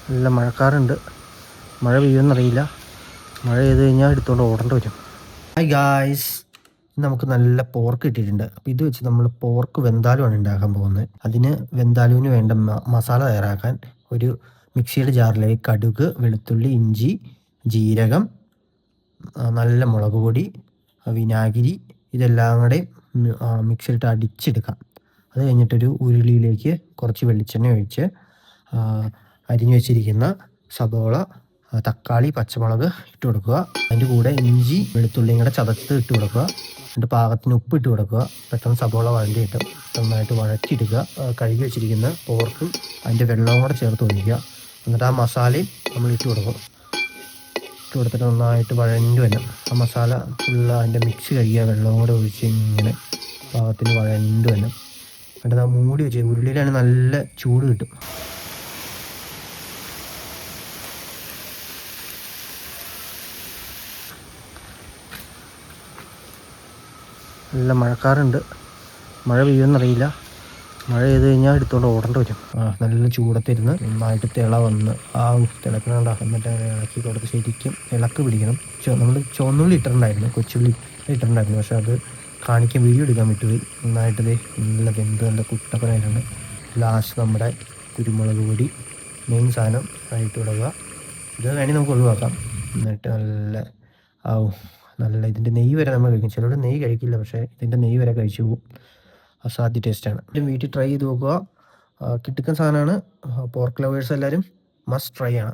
നല്ല മഴക്കാറുണ്ട്. മഴ പെയ്യുമെന്നറിയില്ല. മഴ ചെയ്ത് കഴിഞ്ഞാൽ എടുത്തുകൊണ്ട് ഓടേണ്ടി വരും. ഹായ് ഗായ്സ്, നമുക്ക് നല്ല പോർക്ക് കിട്ടിയിട്ടുണ്ട്. അപ്പോൾ ഇത് വെച്ച് നമ്മൾ പോർക്ക് വെന്താലുമാണ് ഉണ്ടാക്കാൻ പോകുന്നത്. അതിന് വെന്താലുവിന് വേണ്ട മസാല തയ്യാറാക്കാൻ ഒരു മിക്സിയുടെ ജാറിലേക്ക് കടുക്, വെളുത്തുള്ളി, ഇഞ്ചി, ജീരകം, നല്ല മുളക് പൊടി, വിനാഗിരി ഇതെല്ലാം കൂടെ മിക്സിയിലിട്ട് അടിച്ചെടുക്കാം. അത് കഴിഞ്ഞിട്ടൊരു ഉരുളിയിലേക്ക് കുറച്ച് വെളിച്ചെണ്ണ ഒഴിച്ച് അരിഞ്ഞു വെച്ചിരിക്കുന്ന സബോള, തക്കാളി, പച്ചമുളക് ഇട്ട് കൊടുക്കുക. അതിൻ്റെ കൂടെ ഇഞ്ചി വെളുത്തുള്ളിയും കൂടെ ചതച്ച് ഇട്ട് കൊടുക്കുക. എന്നിട്ട് പാകത്തിന് ഉപ്പ് ഇട്ട് കൊടുക്കുക. പെട്ടെന്ന് സബോള വഴണ്ടി കിട്ടും. നന്നായിട്ട് വഴറ്റിയെടുക്കുക. കഴുകി വെച്ചിരിക്കുന്ന പോർക്കും അതിൻ്റെ വെള്ളവും കൂടെ ചേർത്ത് ഒഴിക്കുക. എന്നിട്ട് ആ മസാലയും നമ്മൾ ഇട്ട് കൊടുക്കും. ഇട്ട് കൊടുത്തിട്ട് നന്നായിട്ട് വഴണ്ടി വരണം. ആ മസാല ഫുള്ള് അതിൻ്റെ മിക്സ് കഴിയുക. വെള്ളവും കൂടെ ഒഴിച്ച് ഇങ്ങനെ പാകത്തിന് വഴണ്ടി വരണം. എന്നിട്ട് ആ മൂടി വെച്ച് ഉരുളിയിലാണ് നല്ല ചൂട് കിട്ടും. നല്ല മഴക്കാറുണ്ട്. മഴ പെയ്യുമെന്നറിയില്ല. മഴ ചെയ്ത് കഴിഞ്ഞാൽ എടുത്തുകൊണ്ട് ഓടേണ്ടി വരും. നല്ല ചൂടത്തിരുന്ന് നന്നായിട്ട് തിള വന്ന് തിളക്കണണ്ട. എന്നിട്ട് ഇളക്കി കൊടുത്ത് ശരിക്കും ഇളക്ക് പിടിക്കണം. നമ്മൾ ചുവന്നുള്ളി ഇട്ടിട്ടുണ്ടായിരുന്നു, കൊച്ചുള്ളി ഇട്ടിട്ടുണ്ടായിരുന്നു. പക്ഷെ അത് കാണിക്കാൻ വീഡിയോ എടുക്കാൻ വിട്ടുപോയി. നന്നായിട്ട് നല്ല വെന്ത് നല്ല കുട്ടപ്പനായിട്ടുണ്ട്. ലാസ്റ്റ് നമ്മുടെ കുരുമുളക് പൊടി മെയിൻ സാധനം ആയിട്ട് കൊടുക്കുക. ഇത് വേണമെങ്കിൽ നമുക്ക് ഒഴിവാക്കാം. എന്നിട്ട് നല്ല ഇതിൻ്റെ നെയ്യ് വരെ നമ്മൾ കഴിക്കും. ചിലർ നെയ്യ് കഴിക്കില്ല, പക്ഷേ ഇതിൻ്റെ നെയ്യ് വരെ കഴിച്ചു പോകും. അസാധ്യ ടേസ്റ്റാണ്. വീട്ടിൽ ട്രൈ ചെയ്ത് നോക്കുക. കിട്ടുന്ന സാധനമാണ്. പോർക്ക് ലവേഴ്സ് എല്ലാവരും മസ്റ്റ് ട്രൈ ആണ്.